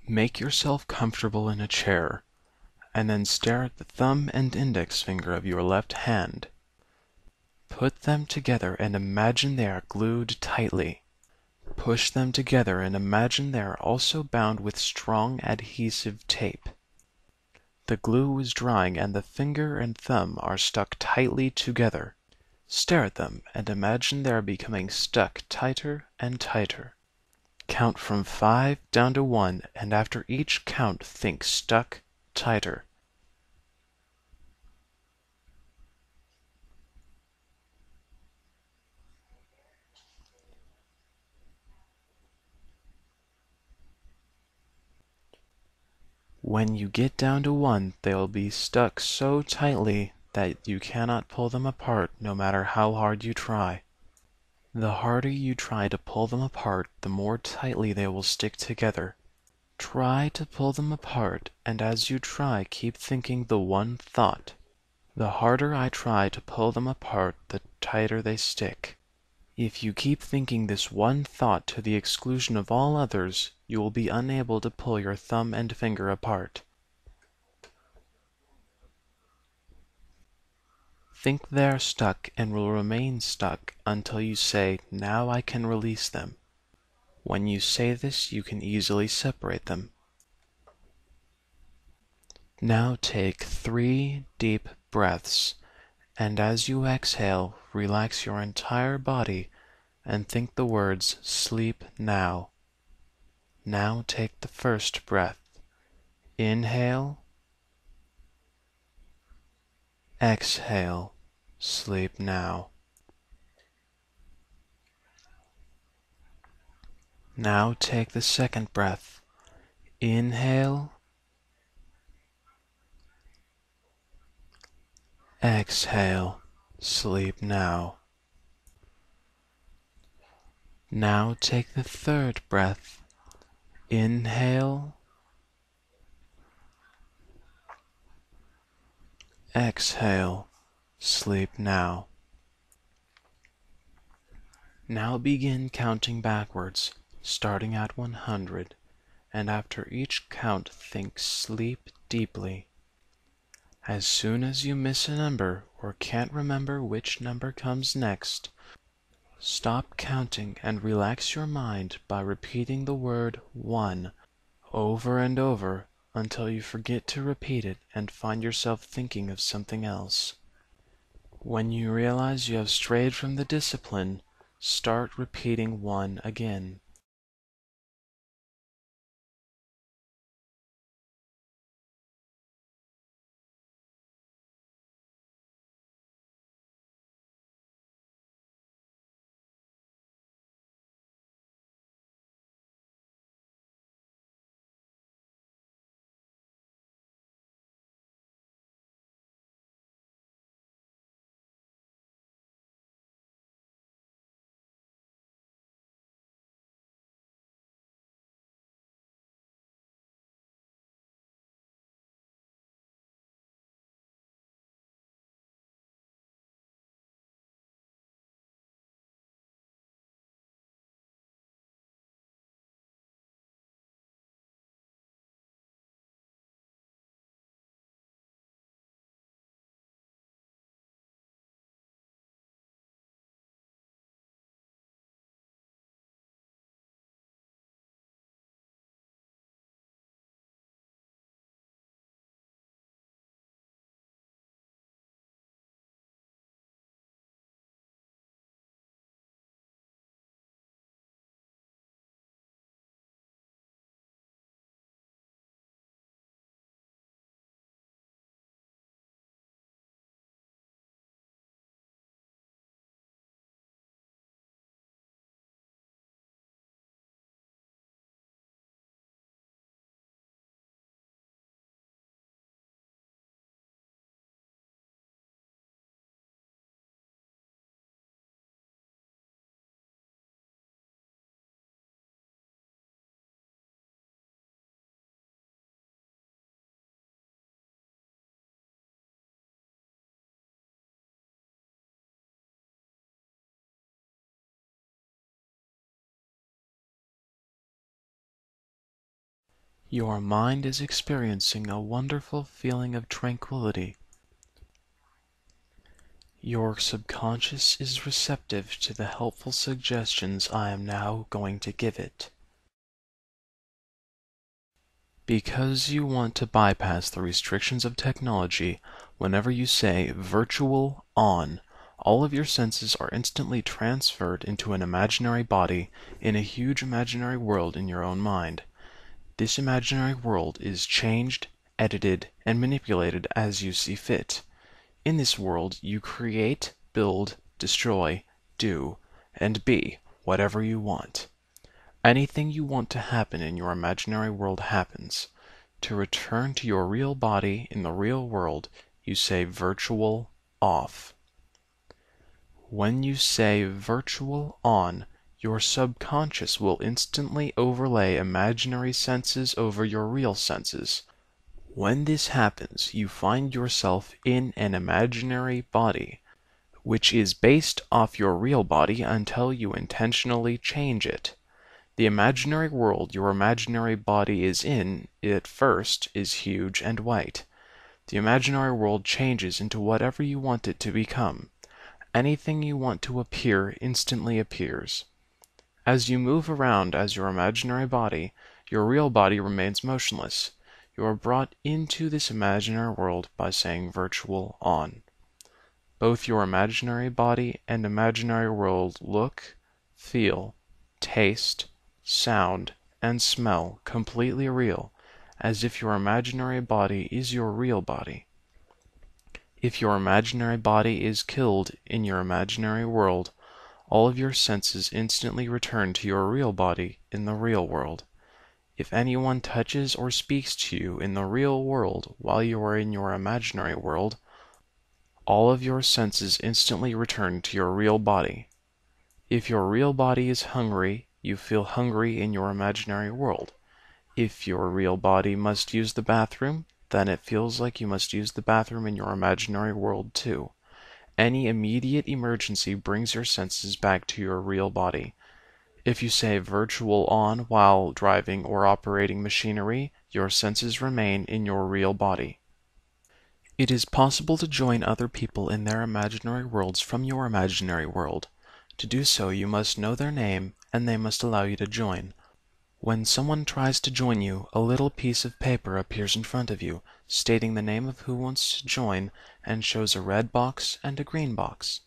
Make yourself comfortable in a chair, and then stare at the thumb and index finger of your left hand. Put them together and imagine they are glued tightly. Push them together and imagine they are also bound with strong adhesive tape. The glue is drying and the finger and thumb are stuck tightly together. Stare at them and imagine they are becoming stuck tighter and tighter. Count from 5 down to 1, and after each count think stuck tighter. When you get down to 1, they will be stuck so tightly that you cannot pull them apart no matter how hard you try. The harder you try to pull them apart, the more tightly they will stick together. Try to pull them apart, and as you try, keep thinking the one thought. The harder I try to pull them apart, the tighter they stick. If you keep thinking this one thought to the exclusion of all others, you will be unable to pull your thumb and finger apart. Think they are stuck and will remain stuck until you say, "Now I can release them." When you say this, you can easily separate them. Now take 3 deep breaths, and as you exhale, relax your entire body and think the words "sleep now." Now take the first breath. Inhale, exhale, sleep now. Now take the second breath. Inhale, exhale, sleep now. Now take the third breath. Inhale, exhale, sleep now. Now begin counting backwards, starting at 100, and after each count think sleep deeply. As soon as you miss a number or can't remember which number comes next, stop counting and relax your mind by repeating the word 1 over and over until you forget to repeat it and find yourself thinking of something else. When you realize you have strayed from the discipline, start repeating 1 again. Your mind is experiencing a wonderful feeling of tranquility. Your subconscious is receptive to the helpful suggestions I am now going to give it. Because you want to bypass the restrictions of technology, whenever you say virtual on, all of your senses are instantly transferred into an imaginary body in a huge imaginary world in your own mind. This imaginary world is changed, edited, and manipulated as you see fit. In this world, you create, build, destroy, do, and be whatever you want. Anything you want to happen in your imaginary world happens. To return to your real body in the real world, you say virtual off. When you say virtual on, your subconscious will instantly overlay imaginary senses over your real senses. When this happens, you find yourself in an imaginary body, which is based off your real body until you intentionally change it. The imaginary world your imaginary body is in, at first, is huge and white. The imaginary world changes into whatever you want it to become. Anything you want to appear instantly appears. As you move around as your imaginary body, your real body remains motionless. You are brought into this imaginary world by saying virtual on. Both your imaginary body and imaginary world look, feel, taste, sound, and smell completely real, as if your imaginary body is your real body. If your imaginary body is killed in your imaginary world, all of your senses instantly return to your real body in the real world. If anyone touches or speaks to you in the real world while you are in your imaginary world, all of your senses instantly return to your real body. If your real body is hungry, you feel hungry in your imaginary world. If your real body must use the bathroom, then it feels like you must use the bathroom in your imaginary world too. Any immediate emergency brings your senses back to your real body. If you say virtual on while driving or operating machinery, your senses remain in your real body. It is possible to join other people in their imaginary worlds from your imaginary world. To do so, you must know their name, and they must allow you to join. When someone tries to join you, a little piece of paper appears in front of you, stating the name of who wants to join, and shows a red box and a green box.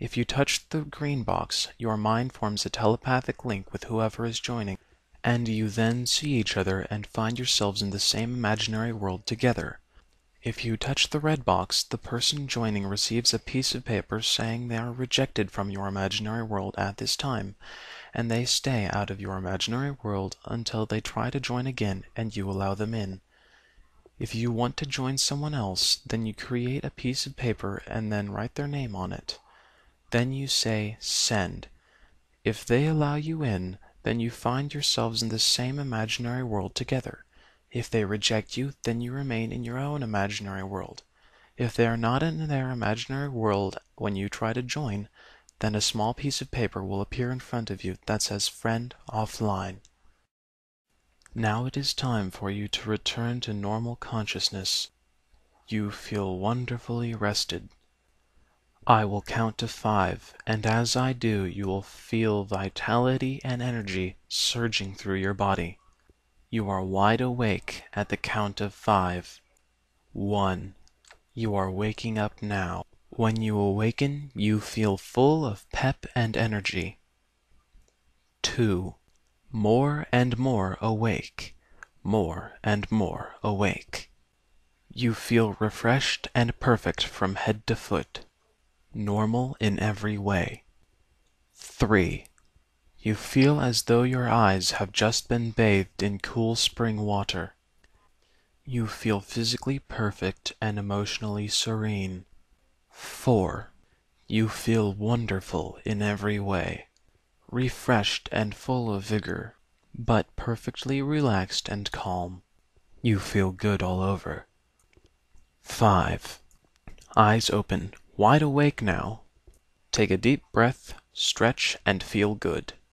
If you touch the green box, your mind forms a telepathic link with whoever is joining, and you then see each other and find yourselves in the same imaginary world together. If you touch the red box, the person joining receives a piece of paper saying they are rejected from your imaginary world at this time, and they stay out of your imaginary world until they try to join again and you allow them in. If you want to join someone else, then you create a piece of paper and then write their name on it. Then you say send. If they allow you in, then you find yourselves in the same imaginary world together. If they reject you, then you remain in your own imaginary world. If they are not in their imaginary world when you try to join, then a small piece of paper will appear in front of you that says friend offline. Now it is time for you to return to normal consciousness. You feel wonderfully rested. I will count to 5, and as I do, you will feel vitality and energy surging through your body. You are wide awake at the count of 5. 1. You are waking up now. When you awaken, you feel full of pep and energy. 2. More and more awake. More and more awake. You feel refreshed and perfect from head to foot. Normal in every way. 3. You feel as though your eyes have just been bathed in cool spring water. You feel physically perfect and emotionally serene. 4. You feel wonderful in every way, refreshed and full of vigor, but perfectly relaxed and calm. You feel good all over. 5. Eyes open, wide awake now. Take a deep breath, stretch, and feel good.